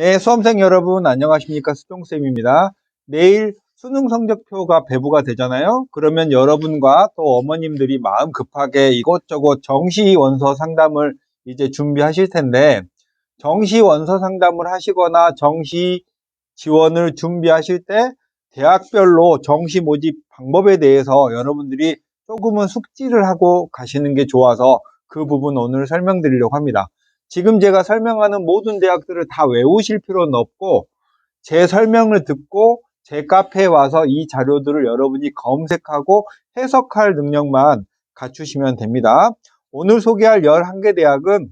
네, 수험생 여러분 안녕하십니까? 수종쌤입니다. 내일 수능 성적표가 배부가 되잖아요. 그러면 여러분과 또 어머님들이 마음 급하게 이것저것 정시 원서 상담을 이제 준비하실 텐데, 정시 원서 상담을 하시거나 정시 지원을 준비하실 때 대학별로 정시 모집 방법에 대해서 여러분들이 조금은 숙지를 하고 가시는 게 좋아서 그 부분 오늘 설명드리려고 합니다. 지금 제가 설명하는 모든 대학들을 다 외우실 필요는 없고 제 설명을 듣고 제 카페에 와서 이 자료들을 여러분이 검색하고 해석할 능력만 갖추시면 됩니다. 오늘 소개할 11개 대학은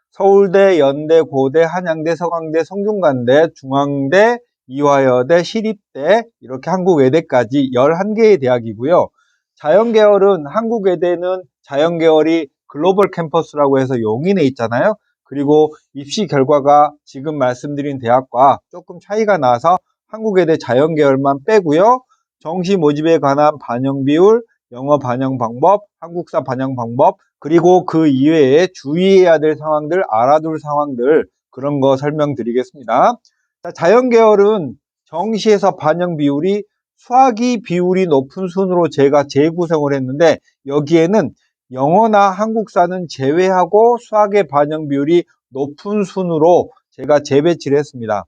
서울대, 연대, 고대, 한양대, 서강대, 성균관대, 중앙대, 이화여대, 시립대, 이렇게 한국외대까지 11개의 대학이고요. 자연계열은 한국외대는 자연계열이 글로벌 캠퍼스라고 해서 용인에 있잖아요. 그리고 입시 결과가 지금 말씀드린 대학과 조금 차이가 나서 한국외대 자연계열만 빼고요. 정시 모집에 관한 반영 비율, 영어 반영 방법, 한국사 반영 방법, 그리고 그 이외에 주의해야 될 상황들, 알아둘 상황들, 그런 거 설명드리겠습니다. 자, 자연계열은 정시에서 반영 비율이 수학이 비율이 높은 순으로 제가 재구성을 했는데 여기에는 영어나 한국사는 제외하고 수학의 반영 비율이 높은 순으로 제가 재배치를 했습니다.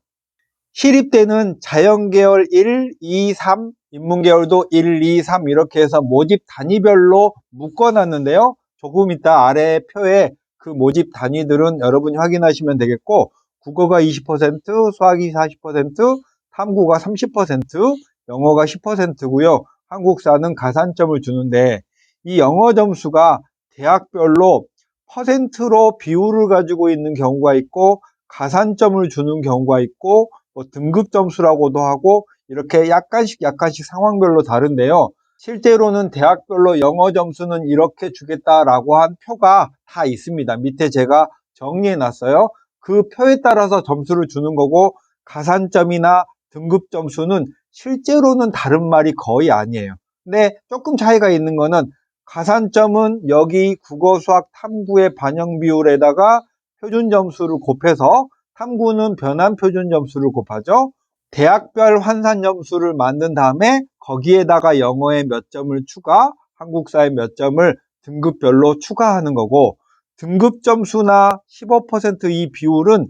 시립대는 자연계열 1, 2, 3, 인문계열도 1, 2, 3 이렇게 해서 모집 단위별로 묶어놨는데요. 조금 이따 아래 표에 그 모집 단위들은 여러분이 확인하시면 되겠고, 국어가 20%, 수학이 40%, 탐구가 30%, 영어가 10%고요. 한국사는 가산점을 주는데 이 영어 점수가 대학별로 퍼센트로 비율을 가지고 있는 경우가 있고 가산점을 주는 경우가 있고 뭐 등급 점수라고도 하고 이렇게 약간씩 상황별로 다른데요. 실제로는 대학별로 영어 점수는 이렇게 주겠다라고 한 표가 다 있습니다. 밑에 제가 정리해 놨어요. 그 표에 따라서 점수를 주는 거고 가산점이나 등급 점수는 실제로는 다른 말이 거의 아니에요. 근데 조금 차이가 있는 거는 가산점은 여기 국어, 수학, 탐구의 반영 비율에다가 표준 점수를 곱해서 탐구는 변환 표준 점수를 곱하죠. 대학별 환산 점수를 만든 다음에 거기에다가 영어에 몇 점을 추가, 한국사에 몇 점을 등급별로 추가하는 거고 등급 점수나 15%이 비율은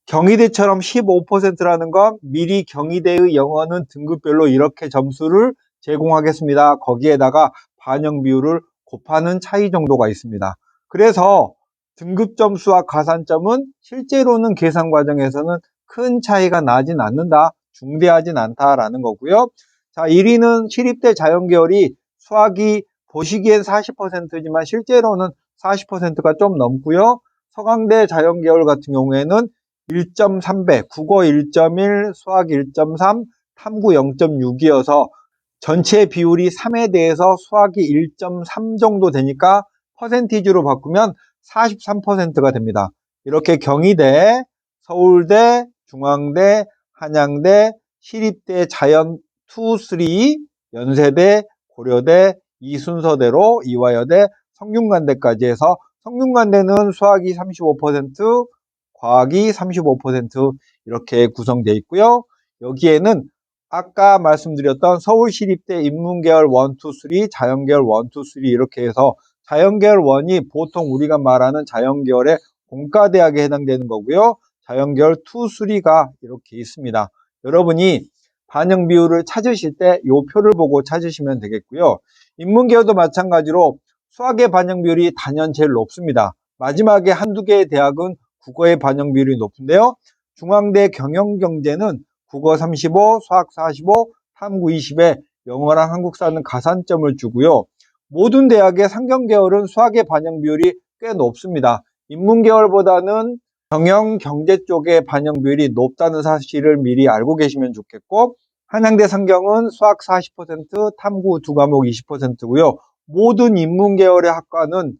경희대처럼 15%라는 건 미리 경희대의 영어는 등급별로 이렇게 점수를 제공하겠습니다. 거기에다가 반영 비율을 곱하는 차이 정도가 있습니다. 그래서 등급 점수와 가산점은 실제로는 계산 과정에서는 큰 차이가 나진 않는다, 중대하진 않다라는 거고요. 자, 1위는 시립대 자연계열이 수학이 보시기엔 40%지만 실제로는 40%가 좀 넘고요. 서강대 자연계열 같은 경우에는 1.3배, 국어 1.1, 수학 1.3, 탐구 0.6이어서 전체 비율이 3에 대해서 수학이 1.3 정도 되니까 퍼센티지로 바꾸면 43%가 됩니다. 이렇게 경희대, 서울대, 중앙대, 한양대, 시립대 자연 2, 3, 연세대, 고려대 이 순서대로 이화여대, 성균관대까지 해서 성균관대는 수학이 35%, 과학이 35% 이렇게 구성되어 있고요. 여기에는 아까 말씀드렸던 서울시립대 인문계열 1, 2, 3, 자연계열 1, 2, 3 이렇게 해서 자연계열 1이 보통 우리가 말하는 자연계열의 공과대학에 해당되는 거고요. 자연계열 2, 3가 이렇게 있습니다. 여러분이 반영 비율을 찾으실 때 이 표를 보고 찾으시면 되겠고요. 인문계열도 마찬가지로 수학의 반영 비율이 단연 제일 높습니다. 마지막에 한두 개의 대학은 국어의 반영 비율이 높은데요. 중앙대 경영경제는 국어 35, 수학 45, 탐구 20에 영어랑 한국사는 가산점을 주고요. 모든 대학의 상경계열은 수학의 반영 비율이 꽤 높습니다. 인문계열보다는 경영, 경제 쪽의 반영 비율이 높다는 사실을 미리 알고 계시면 좋겠고 한양대 상경은 수학 40%, 탐구 두 과목 20%고요. 모든 인문계열의 학과는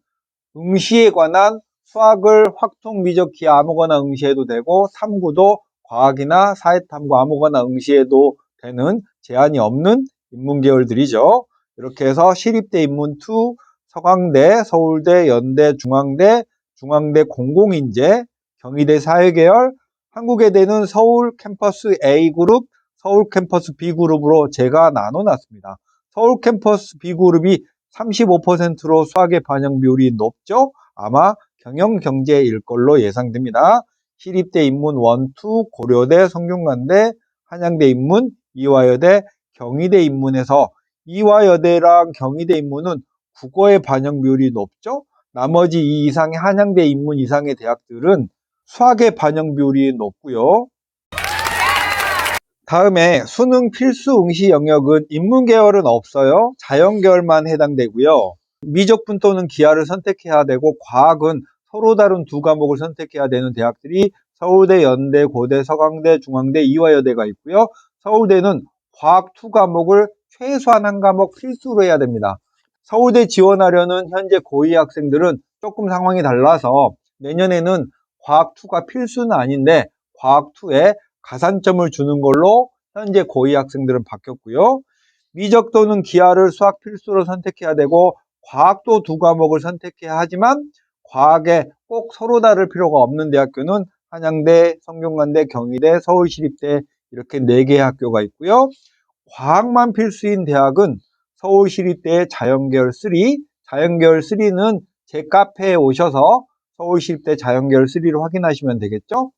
응시에 관한 수학을 확통, 미적, 기하 아무거나 응시해도 되고 탐구도 과학이나 사회탐구 아무거나 응시해도 되는 제한이 없는 인문계열들이죠. 이렇게 해서 시립대 인문2, 서강대, 서울대, 연대, 중앙대, 중앙대 공공인재, 경희대 사회계열, 한국외대는 서울 캠퍼스 A그룹, 서울 캠퍼스 B그룹으로 제가 나눠놨습니다. 서울 캠퍼스 B그룹이 35%로 수학의 반영 비율이 높죠? 아마 경영경제일 걸로 예상됩니다. 시립대 인문 1, 2, 고려대, 성균관대, 한양대 인문, 이화여대, 경희대 인문에서 이화여대랑 경희대 인문은 국어의 반영 비율이 높죠? 나머지 이 이상의 한양대 인문 이상의 대학들은 수학의 반영 비율이 높고요. 다음에 수능 필수 응시 영역은 인문계열은 없어요. 자연계열만 해당되고요. 미적분 또는 기하를 선택해야 되고 과학은 서로 다른 두 과목을 선택해야 되는 대학들이 서울대, 연대, 고대, 서강대, 중앙대, 이화여대가 있고요. 서울대는 과학 2과목을 최소한 한 과목 필수로 해야 됩니다. 서울대 지원하려는 현재 고2 학생들은 조금 상황이 달라서 내년에는 과학 2가 필수는 아닌데 과학 2에 가산점을 주는 걸로 현재 고2 학생들은 바뀌었고요. 미적 또는 기하를 수학 필수로 선택해야 되고 과학도 2과목을 선택해야 하지만 과학에 꼭 서로 다를 필요가 없는 대학교는 한양대, 성균관대, 경희대, 서울시립대 이렇게 4개의 학교가 있고요. 과학만 필수인 대학은 서울시립대의 자연계열 3, 자연계열 3는 제 카페에 오셔서 서울시립대 자연계열 3를 확인하시면 되겠죠.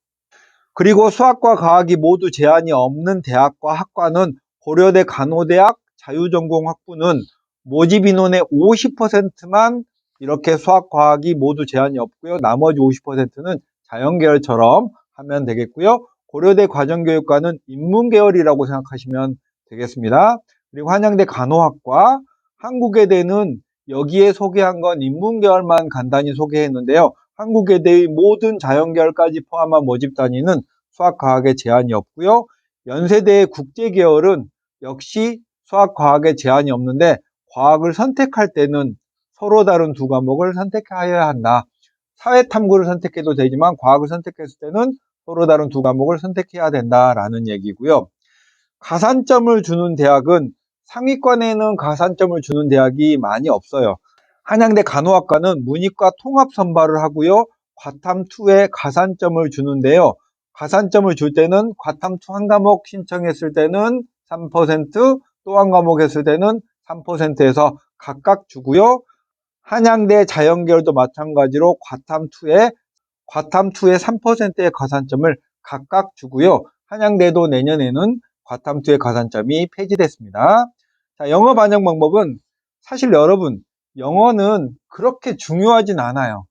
그리고 수학과 과학이 모두 제한이 없는 대학과 학과는 고려대 간호대학 자유전공학부는 모집 인원의 50%만 이렇게 수학, 과학이 모두 제한이 없고요. 나머지 50%는 자연계열처럼 하면 되겠고요. 고려대 과정교육과는 인문계열이라고 생각하시면 되겠습니다. 그리고 한양대 간호학과, 한국외대는 여기에 소개한 건 인문계열만 간단히 소개했는데요. 한국외대의 모든 자연계열까지 포함한 모집 단위는 수학, 과학에 제한이 없고요. 연세대의 국제계열은 역시 수학, 과학에 제한이 없는데 과학을 선택할 때는 서로 다른 2과목을 선택해야 한다. 사회탐구를 선택해도 되지만 과학을 선택했을 때는 서로 다른 2과목을 선택해야 된다라는 얘기고요. 가산점을 주는 대학은 상위권에는 가산점을 주는 대학이 많이 없어요. 한양대 간호학과는 문이과 통합 선발을 하고요. 과탐2에 가산점을 주는데요. 가산점을 줄 때는 과탐2 한 과목 신청했을 때는 3%, 또 한 과목 했을 때는 3%에서 각각 주고요. 한양대 자연계열도 마찬가지로 과탐2에 3%의 가산점을 각각 주고요. 한양대도 내년에는 과탐2의 가산점이 폐지됐습니다. 자, 영어 반영 방법은 사실 여러분 영어는 그렇게 중요하진 않아요.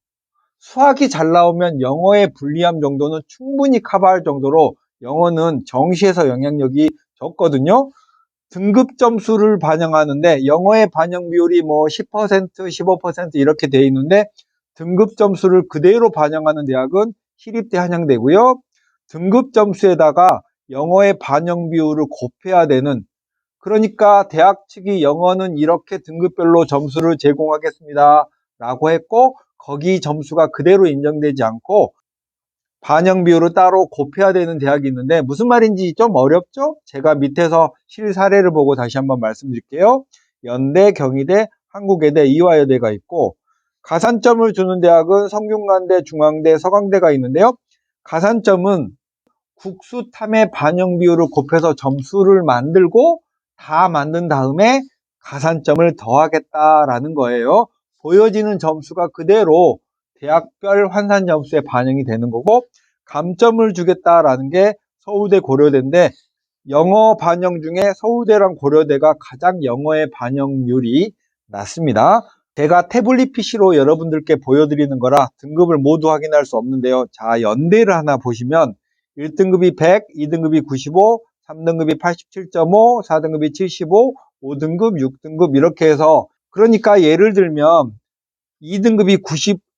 수학이 잘 나오면 영어의 불리함 정도는 충분히 커버할 정도로 영어는 정시에서 영향력이 적거든요. 등급 점수를 반영하는데 영어의 반영 비율이 뭐 10%, 15% 이렇게 돼 있는데 등급 점수를 그대로 반영하는 대학은 시립대 한양대고요. 등급 점수에다가 영어의 반영 비율을 곱해야 되는, 그러니까 대학 측이 영어는 이렇게 등급별로 점수를 제공하겠습니다 라고 했고 거기 점수가 그대로 인정되지 않고 반영 비율을 따로 곱해야 되는 대학이 있는데 무슨 말인지 좀 어렵죠? 제가 밑에서 실사례를 보고 다시 한번 말씀드릴게요. 연대, 경희대, 한국외대, 이화여대가 있고 가산점을 주는 대학은 성균관대, 중앙대, 서강대가 있는데요. 가산점은 국수탐의 반영 비율을 곱해서 점수를 만들고 다 만든 다음에 가산점을 더하겠다라는 거예요. 보여지는 점수가 그대로 대학별 환산 점수에 반영이 되는 거고 감점을 주겠다라는 게 서울대, 고려대인데 영어 반영 중에 서울대랑 고려대가 가장 영어의 반영률이 낮습니다. 제가 태블릿 PC로 여러분들께 보여드리는 거라 등급을 모두 확인할 수 없는데요. 자, 연대를 하나 보시면 1등급이 100, 2등급이 95, 3등급이 87.5, 4등급이 75, 5등급, 6등급 이렇게 해서, 그러니까 예를 들면 2등급이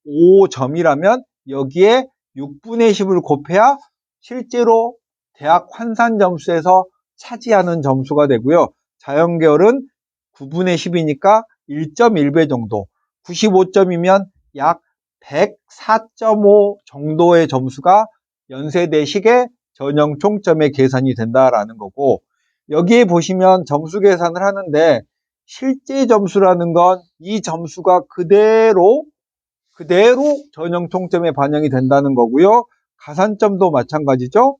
95점이라면 여기에 6분의 10을 곱해야 실제로 대학 환산 점수에서 차지하는 점수가 되고요. 자연계열은 9분의 10이니까 1.1배 정도, 95점이면 약 104.5 정도의 점수가 연세대식의 전형 총점의 계산이 된다라는 거고, 여기에 보시면 점수 계산을 하는데 실제 점수라는 건 이 점수가 그대로 전형 총점에 반영이 된다는 거고요. 가산점도 마찬가지죠.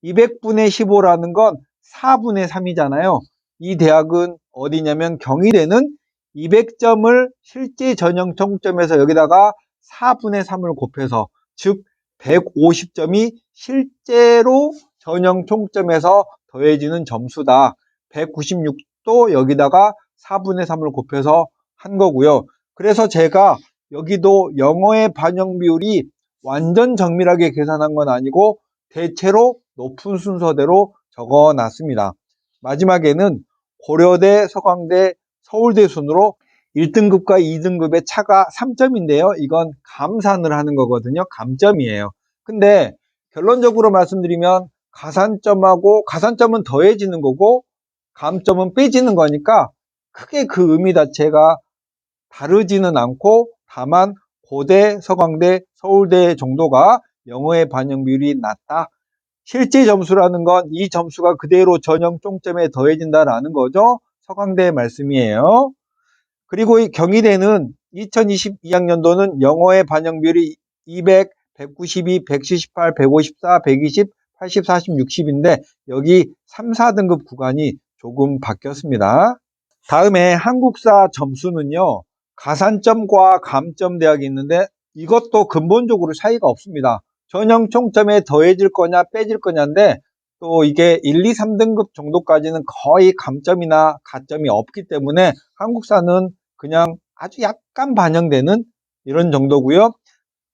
200분의 15라는 건 4분의 3이잖아요. 이 대학은 어디냐면 경희대는 200점을 실제 전형 총점에서 여기다가 4분의 3을 곱해서, 즉 150점이 실제로 전형 총점에서 더해지는 점수다. 196도 여기다가 4분의 3을 곱해서 한 거고요. 그래서 제가 여기도 영어의 반영 비율이 완전 정밀하게 계산한 건 아니고 대체로 높은 순서대로 적어 놨습니다. 마지막에는 고려대, 서강대, 서울대 순으로 1등급과 2등급의 차가 3점인데요. 이건 감산을 하는 거거든요. 감점이에요. 근데 결론적으로 말씀드리면 가산점은 더해지는 거고 감점은 빼지는 거니까 크게 그 의미 자체가 다르지는 않고, 다만 고대, 서강대, 서울대 정도가 영어의 반영 비율이 낮다. 실제 점수라는 건 이 점수가 그대로 전형 총점에 더해진다라는 거죠. 서강대의 말씀이에요. 그리고 이 경희대는 2022학년도는 영어의 반영 비율이 200, 192, 178, 154, 120, 80, 40, 60인데 여기 3, 4등급 구간이 조금 바뀌었습니다. 다음에 한국사 점수는요, 가산점과 감점 대학이 있는데 이것도 근본적으로 차이가 없습니다. 전형 총점에 더해질 거냐 빼질 거냐인데, 또 이게 1, 2, 3등급 정도까지는 거의 감점이나 가점이 없기 때문에 한국사는 그냥 아주 약간 반영되는 이런 정도고요.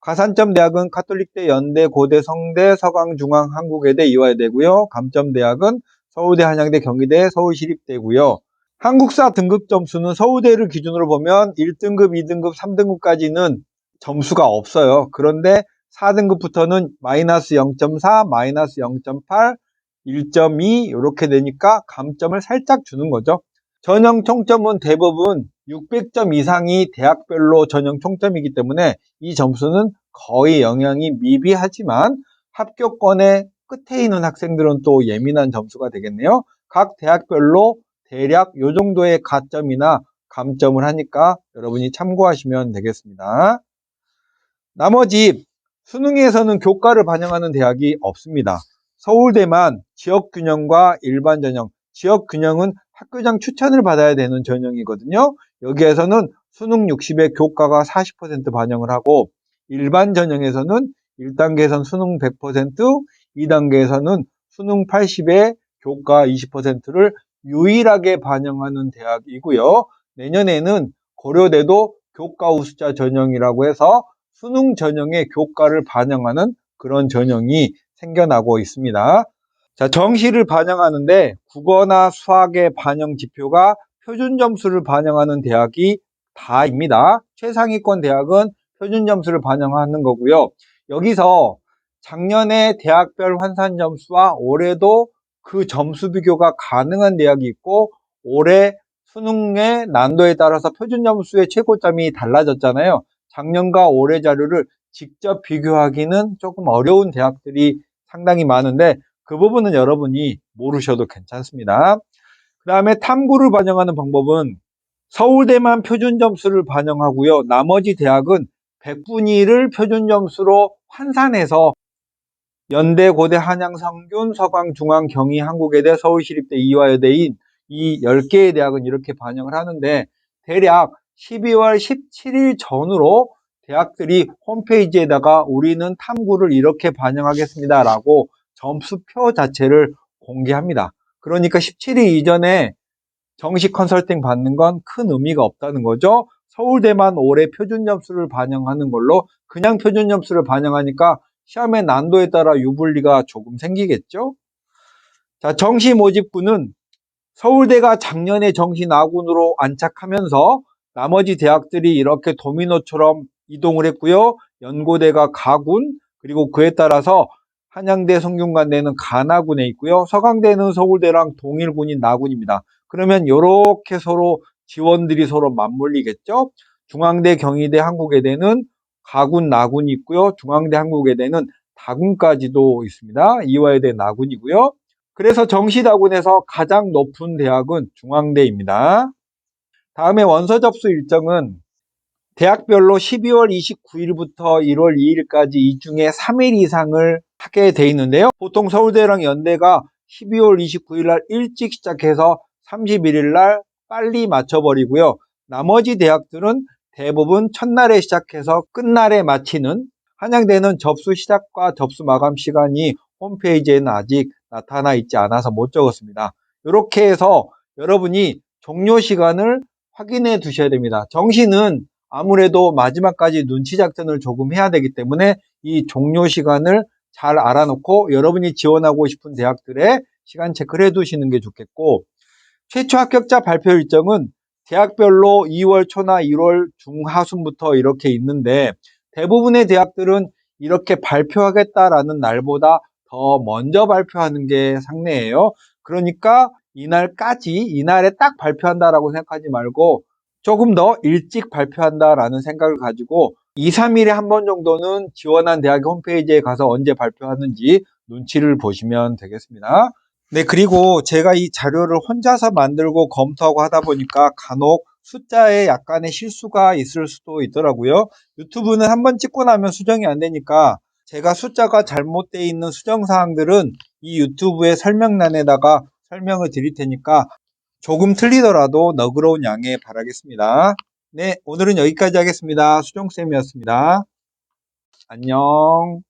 가산점 대학은 가톨릭대, 연대, 고대, 성대, 서강, 중앙, 한국외대, 이화여대고요. 감점 대학은 서울대, 한양대, 경희대, 서울시립대고요. 한국사 등급 점수는 서울대를 기준으로 보면 1등급, 2등급, 3등급까지는 점수가 없어요. 그런데 4등급부터는 마이너스 0.4, 마이너스 0.8, 1.2 이렇게 되니까 감점을 살짝 주는 거죠. 전형 총점은 대부분 600점 이상이 대학별로 전형 총점이기 때문에 이 점수는 거의 영향이 미비하지만 합격권의 끝에 있는 학생들은 또 예민한 점수가 되겠네요. 각 대학별로 대략 이 정도의 가점이나 감점을 하니까 여러분이 참고하시면 되겠습니다. 나머지 수능에서는 교과를 반영하는 대학이 없습니다. 서울대만 지역균형과 일반 전형, 지역균형은 학교장 추천을 받아야 되는 전형이거든요. 여기에서는 수능 60에 교과가 40% 반영을 하고, 일반 전형에서는 1단계에서는 수능 100%, 2단계에서는 수능 80에 교과 20%를 유일하게 반영하는 대학이고요. 내년에는 고려대도 교과 우수자 전형이라고 해서 수능 전형의 교과를 반영하는 그런 전형이 생겨나고 있습니다. 자, 정시를 반영하는데 국어나 수학의 반영 지표가 표준 점수를 반영하는 대학이 다입니다. 최상위권 대학은 표준 점수를 반영하는 거고요. 여기서 작년에 대학별 환산 점수와 올해도 그 점수 비교가 가능한 대학이 있고, 올해 수능의 난도에 따라서 표준 점수의 최고점이 달라졌잖아요. 작년과 올해 자료를 직접 비교하기는 조금 어려운 대학들이 상당히 많은데 그 부분은 여러분이 모르셔도 괜찮습니다. 그 다음에 탐구를 반영하는 방법은 서울대만 표준 점수를 반영하고요. 나머지 대학은 100분위 1을 표준 점수로 환산해서 연대, 고대, 한양, 성균, 서강, 중앙, 경희, 한국외대, 서울시립대, 이화여대인 이 10개의 대학은 이렇게 반영을 하는데, 대략 12월 17일 전후로 대학들이 홈페이지에다가 우리는 탐구를 이렇게 반영하겠습니다 라고 점수표 자체를 공개합니다. 그러니까 17일 이전에 정식 컨설팅 받는 건 큰 의미가 없다는 거죠. 서울대만 올해 표준 점수를 반영하는 걸로 그냥 표준 점수를 반영하니까 시험의 난도에 따라 유불리가 조금 생기겠죠. 자, 정시 모집군은 서울대가 작년에 정시 나군으로 안착하면서 나머지 대학들이 이렇게 도미노처럼 이동을 했고요. 연고대가 가군, 그리고 그에 따라서 한양대, 성균관대는 가나군에 있고요. 서강대는 서울대랑 동일군인 나군입니다. 그러면 이렇게 서로 지원들이 서로 맞물리겠죠. 중앙대, 경희대, 한국외대는 가군, 나군이 있고요. 중앙대, 한국외대는 다군까지도 있습니다. 이화여대 나군이고요. 그래서 정시다군에서 가장 높은 대학은 중앙대입니다. 다음에 원서 접수 일정은 대학별로 12월 29일부터 1월 2일까지 이 중에 3일 이상을 하게 돼 있는데요. 보통 서울대랑 연대가 12월 29일 날 일찍 시작해서 31일 날 빨리 마쳐버리고요. 나머지 대학들은 대부분 첫날에 시작해서 끝날에 마치는, 한양대는 접수 시작과 접수 마감 시간이 홈페이지에는 아직 나타나 있지 않아서 못 적었습니다. 이렇게 해서 여러분이 종료 시간을 확인해 두셔야 됩니다. 정시는 아무래도 마지막까지 눈치 작전을 조금 해야 되기 때문에 이 종료 시간을 잘 알아놓고 여러분이 지원하고 싶은 대학들의 시간 체크를 해두시는 게 좋겠고, 최초 합격자 발표 일정은 대학별로 2월 초나 1월 중하순부터 이렇게 있는데, 대부분의 대학들은 이렇게 발표하겠다라는 날보다 더 먼저 발표하는 게 상례예요. 그러니까 이날에 딱 발표한다라고 생각하지 말고 조금 더 일찍 발표한다라는 생각을 가지고 2, 3일에 한 번 정도는 지원한 대학 홈페이지에 가서 언제 발표하는지 눈치를 보시면 되겠습니다. 네, 그리고 제가 이 자료를 혼자서 만들고 검토하고 하다 보니까 간혹 숫자에 약간의 실수가 있을 수도 있더라고요. 유튜브는 한 번 찍고 나면 수정이 안 되니까 제가 숫자가 잘못되어 있는 수정사항들은 이 유튜브의 설명란에다가 설명을 드릴 테니까 조금 틀리더라도 너그러운 양해 바라겠습니다. 네, 오늘은 여기까지 하겠습니다. 수정쌤이었습니다. 안녕.